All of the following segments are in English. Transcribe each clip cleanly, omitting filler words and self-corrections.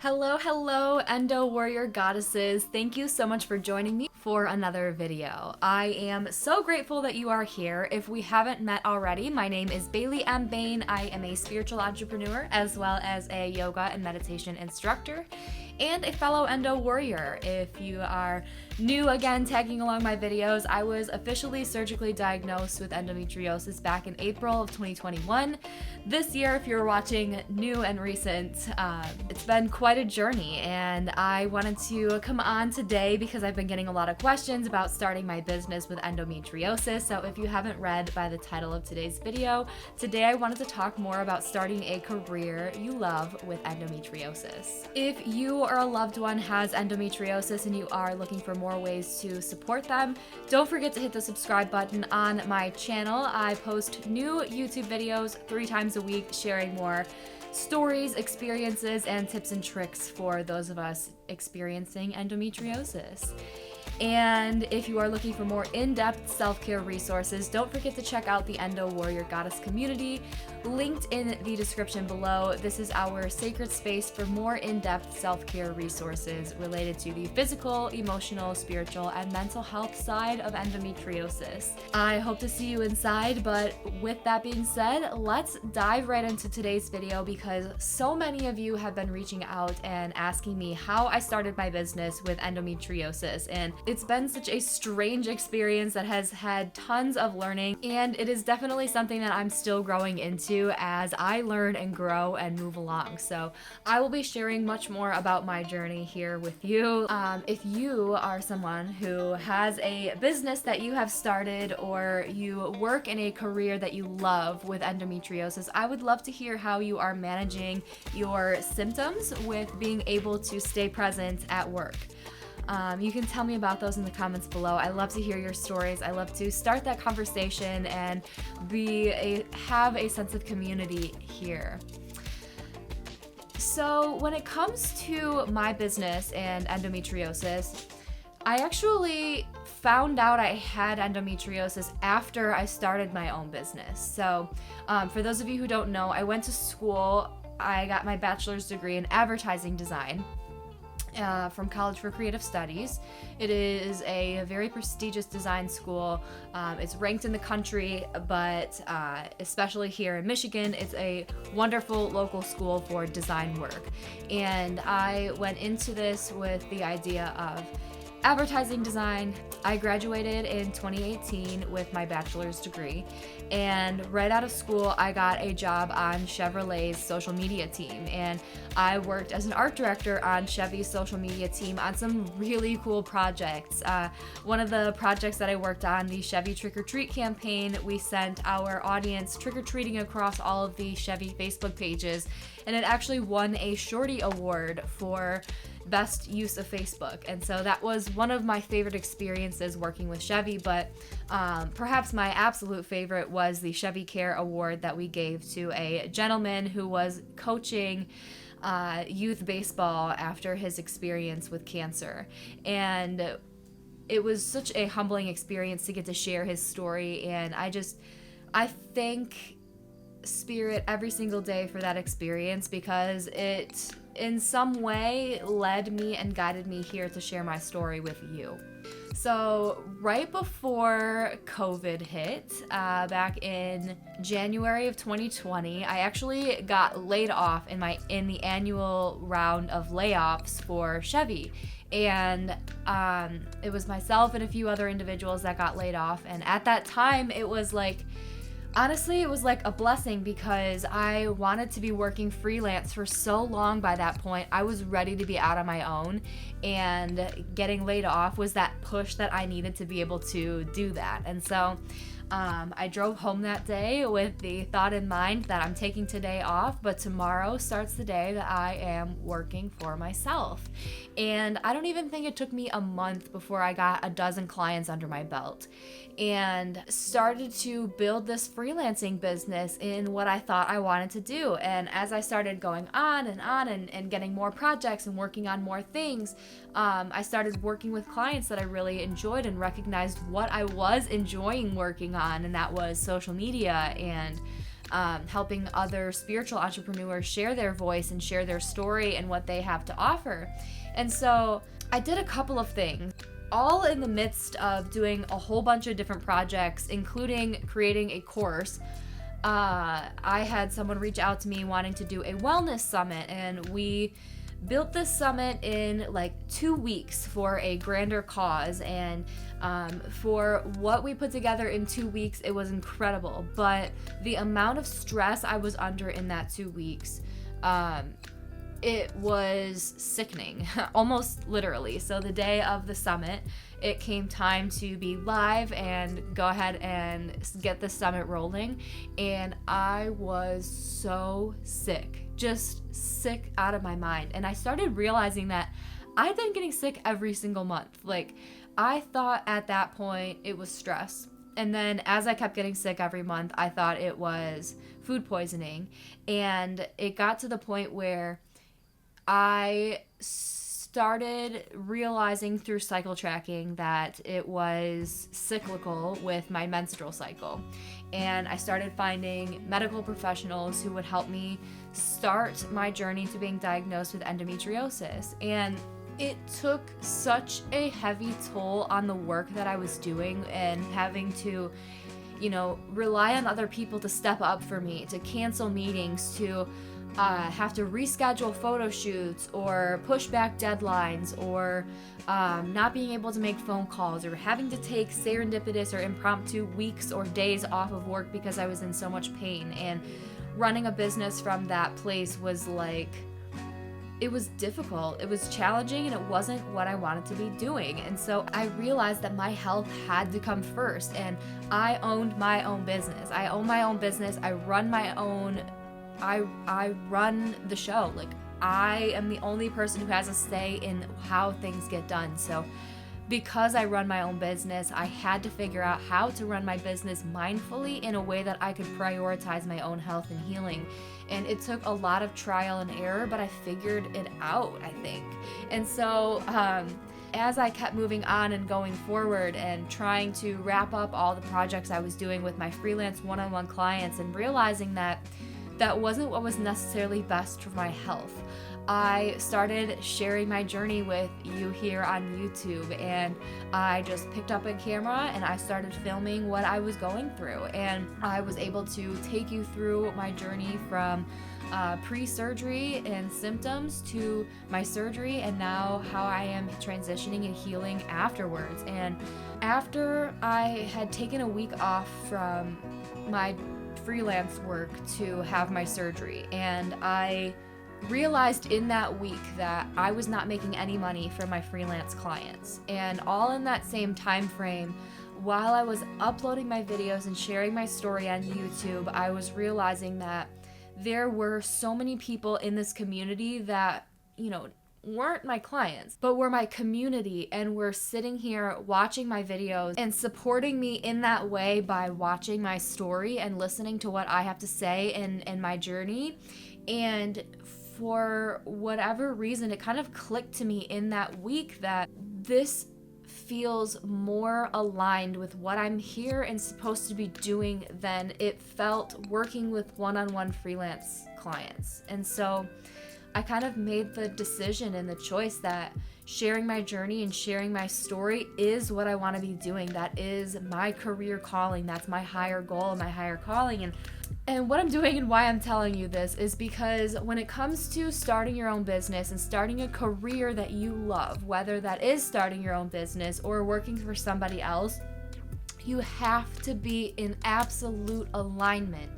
Hello, Endo Warrior Goddesses. Thank you so much for joining me for another video. I am so grateful that you are here. If we haven't met already, my name is Bailey M. Bain. I am a spiritual entrepreneur as well as a yoga and meditation instructor and a fellow Endo Warrior. If you are new again tagging along my videos, I was officially surgically diagnosed with endometriosis back in April of 2021. This year, if you're watching new and recent, it's been quite a journey, and I wanted to come on today because I've been getting a lot of questions about starting my business with endometriosis. So if you haven't read by the title of today's video, today I wanted to talk more about starting a career you love with endometriosis. If you or a loved one has endometriosis and you are looking for more ways to support them, don't forget to hit the subscribe button on my channel. I post new YouTube videos 3 times a week sharing more stories, experiences, and tips and tricks for those of us experiencing endometriosis. And if you are looking for more in-depth self-care resources, don't forget to check out the Endo Warrior Goddess community, linked in the description below. This is our sacred space for more in-depth self-care resources related to the physical, emotional, spiritual, and mental health side of endometriosis. I hope to see you inside, but with that being said, let's dive right into today's video because so many of you have been reaching out and asking me how I started my business with endometriosis, and it's been such a strange experience that has had tons of learning, and it is definitely something that I'm still growing into as I learn and grow and move along. So I will be sharing much more about my journey here with you. If you are someone who has a business that you have started or you work in a career that you love with endometriosis, I would love to hear how you are managing your symptoms with being able to stay present at work. You can tell me about those in the comments below. I love to hear your stories. I love to start that conversation and have a sense of community here. So when it comes to my business and endometriosis, I actually found out I had endometriosis after I started my own business. So for those of you who don't know, I went to school. I got my bachelor's degree in advertising design from College for Creative Studies. It is a very prestigious design school. It's ranked in the country, but especially here in Michigan, it's a wonderful local school for design work. And I went into this with the idea of advertising design. I graduated in 2018 with my bachelor's degree, and right out of school I got a job on Chevrolet's social media team, and I worked as an art director on Chevy's social media team on some really cool projects. One of the projects that I worked on, the Chevy Trick or Treat campaign, we sent our audience trick-or-treating across all of the Chevy Facebook pages, and it actually won a Shorty Award for best use of Facebook. And so that was one of my favorite experiences working with Chevy, but perhaps my absolute favorite was the Chevy Care Award that we gave to a gentleman who was coaching youth baseball after his experience with cancer. And it was such a humbling experience to get to share his story, and I thank Spirit every single day for that experience because it in some way led me and guided me here to share my story with you. So right before COVID hit, back in January of 2020, I actually got laid off in the annual round of layoffs for Chevy. And it was myself and a few other individuals that got laid off. And at that time, honestly, it was like a blessing because I wanted to be working freelance for so long by that point. I was ready to be out on my own, and getting laid off was that push that I needed to be able to do that. And so I drove home that day with the thought in mind that I'm taking today off, but tomorrow starts the day that I am working for myself. And I don't even think it took me a month before I got a dozen clients under my belt and started to build this freelancing business in what I thought I wanted to do. And as I started going on and getting more projects and working on more things, I started working with clients that I really enjoyed and recognized what I was enjoying working on, and that was social media and helping other spiritual entrepreneurs share their voice and share their story and what they have to offer. And so I did a couple of things, all in the midst of doing a whole bunch of different projects, including creating a course. I had someone reach out to me wanting to do a wellness summit, and we built this summit in like 2 weeks for a grander cause. And for what we put together in 2 weeks, it was incredible. But the amount of stress I was under in that 2 weeks, it was sickening, almost literally. So the day of the summit, it came time to be live and go ahead and get the summit rolling. And I was so sick, just sick out of my mind. And I started realizing that I'd been getting sick every single month. Like, I thought at that point it was stress. And then as I kept getting sick every month, I thought it was food poisoning. And it got to the point where I started realizing through cycle tracking that it was cyclical with my menstrual cycle. And I started finding medical professionals who would help me start my journey to being diagnosed with endometriosis. And it took such a heavy toll on the work that I was doing, and having to, rely on other people to step up for me, to cancel meetings, to have to reschedule photo shoots or push back deadlines, or not being able to make phone calls, or having to take serendipitous or impromptu weeks or days off of work because I was in so much pain. And running a business from that place was like, it was difficult, it was challenging, and it wasn't what I wanted to be doing. And so I realized that my health had to come first, and I owned my own business. I own my own business. I run my own, I run the show. Like, I am the only person who has a say in how things get done. So because I run my own business, I had to figure out how to run my business mindfully in a way that I could prioritize my own health and healing. And it took a lot of trial and error, but I figured it out, I think. And so as I kept moving on and going forward and trying to wrap up all the projects I was doing with my freelance one-on-one clients, and realizing that that wasn't what was necessarily best for my health, I started sharing my journey with you here on YouTube. And I just picked up a camera and I started filming what I was going through. And I was able to take you through my journey from pre-surgery and symptoms to my surgery, and now how I am transitioning and healing afterwards. And after I had taken a week off from my freelance work to have my surgery, and I realized in that week that I was not making any money from my freelance clients. And all in that same time frame, while I was uploading my videos and sharing my story on YouTube, I was realizing that there were so many people in this community that, weren't my clients, but were my community, and were sitting here watching my videos and supporting me in that way by watching my story and listening to what I have to say in my journey. And for whatever reason, it kind of clicked to me in that week that this feels more aligned with what I'm here and supposed to be doing than it felt working with one-on-one freelance clients. And so I kind of made the decision and the choice that sharing my journey and sharing my story is what I want to be doing. That is my career calling. That's my higher goal, my higher calling. And what I'm doing and why I'm telling you this is because when it comes to starting your own business and starting a career that you love, whether that is starting your own business or working for somebody else, you have to be in absolute alignment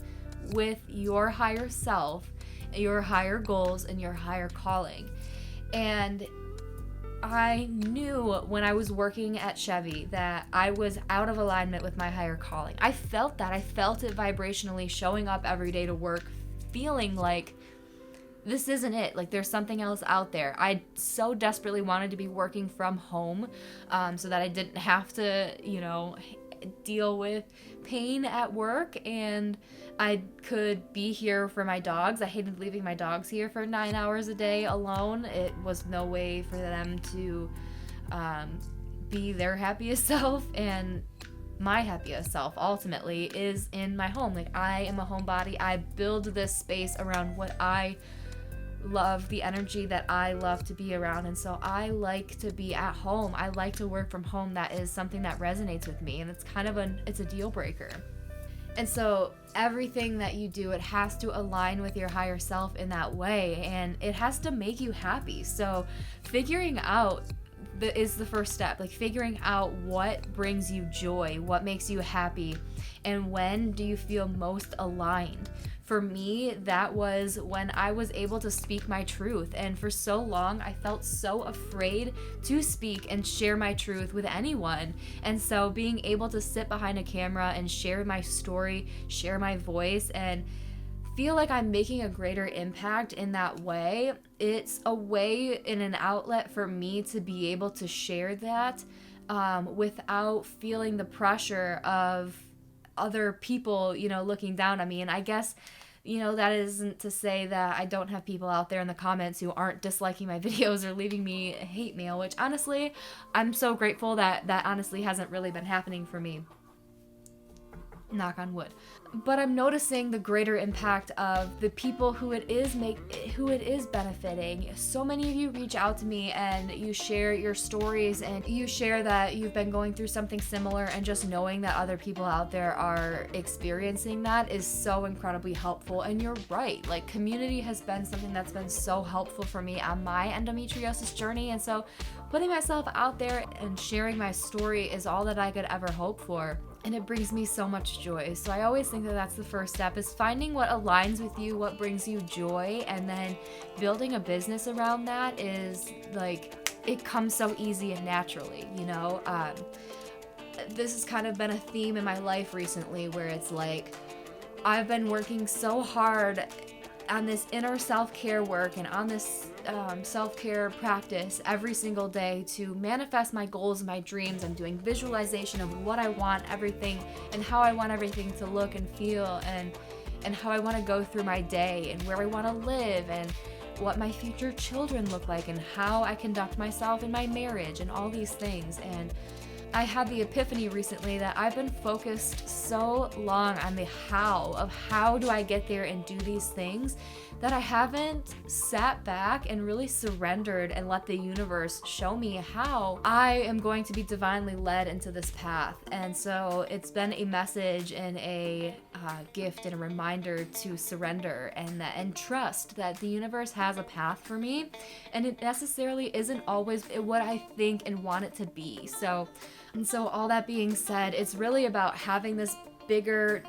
with your higher self, your higher goals, and your higher calling. And I knew when I was working at Chevy that I was out of alignment with my higher calling. I felt that. I felt it vibrationally showing up every day to work, feeling like this isn't it. Like there's something else out there. I so desperately wanted to be working from home so that I didn't have to, deal with pain at work, and I could be here for my dogs. I hated leaving my dogs here for 9 hours a day alone. It was no way for them to be their happiest self, and my happiest self ultimately is in my home. Like, I am a homebody. I build this space around what I love, the energy that I love to be around, and so I like to be at home. I like to work from home. That is something that resonates with me, and it's kind of it's a deal breaker. And so everything that you do, it has to align with your higher self in that way, and it has to make you happy. So figuring out is the first step. Like, figuring out what brings you joy, what makes you happy, and when do you feel most aligned. For me, that was when I was able to speak my truth. And for so long, I felt so afraid to speak and share my truth with anyone. And so being able to sit behind a camera and share my story, share my voice, and feel like I'm making a greater impact in that way, it's a way and an outlet for me to be able to share that without feeling the pressure of other people, looking down on me. And I guess, that isn't to say that I don't have people out there in the comments who aren't disliking my videos or leaving me hate mail, which honestly, I'm so grateful that honestly hasn't really been happening for me. Knock on wood. But I'm noticing the greater impact of the people who it is benefiting. So many of you reach out to me and you share your stories, and you share that you've been going through something similar, and just knowing that other people out there are experiencing that is so incredibly helpful. And you're right, like, community has been something that's been so helpful for me on my endometriosis journey, and so putting myself out there and sharing my story is all that I could ever hope for. And it brings me so much joy. So I always think that that's the first step, is finding what aligns with you, what brings you joy, and then building a business around that is like, it comes so easy and naturally, This has kind of been a theme in my life recently, where it's like, I've been working so hard on this inner self-care work and on this self-care practice every single day to manifest my goals and my dreams. I'm doing visualization of what I want everything and how I want everything to look and feel, and how I want to go through my day, and where I want to live, and what my future children look like, and how I conduct myself in my marriage, and all these things. And I had the epiphany recently that I've been focused so long on the how do I get there and do these things, that I haven't sat back and really surrendered and let the universe show me how I am going to be divinely led into this path. And so it's been a message and a gift and a reminder to surrender and trust that the universe has a path for me, and it necessarily isn't always what I think and want it to be. So all that being said, it's really about having this bigger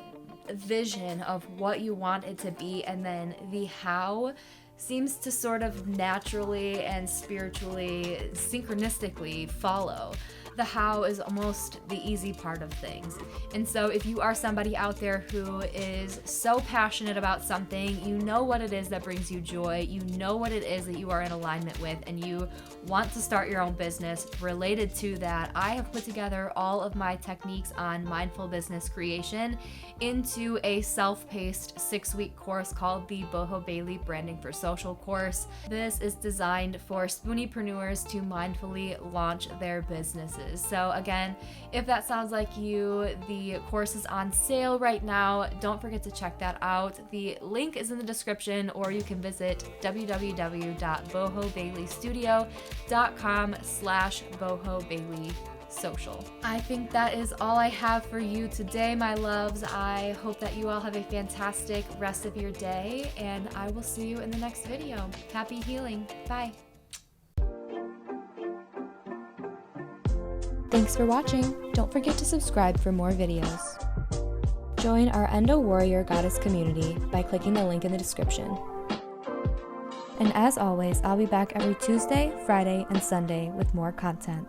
vision of what you want it to be, and then the how seems to sort of naturally and spiritually, synchronistically follow. The how is almost the easy part of things. And so if you are somebody out there who is so passionate about something, you know what it is that brings you joy, you know what it is that you are in alignment with, and you want to start your own business related to that, I have put together all of my techniques on mindful business creation into a self-paced 6-week course called the Boho Bailey Branding for Social course. This is designed for spoonipreneurs to mindfully launch their businesses. So again, if that sounds like you, the course is on sale right now. Don't forget to check that out. The link is in the description, or you can visit www.bohobaileystudio.com/bohobailey.social. I think that is all I have for you today, my loves. I hope that you all have a fantastic rest of your day, and I will see you in the next video. Happy healing. Bye. Thanks for watching. Don't forget to subscribe for more videos. Join our Endo Warrior Goddess community by clicking the link in the description. And as always, I'll be back every Tuesday, Friday, and Sunday with more content.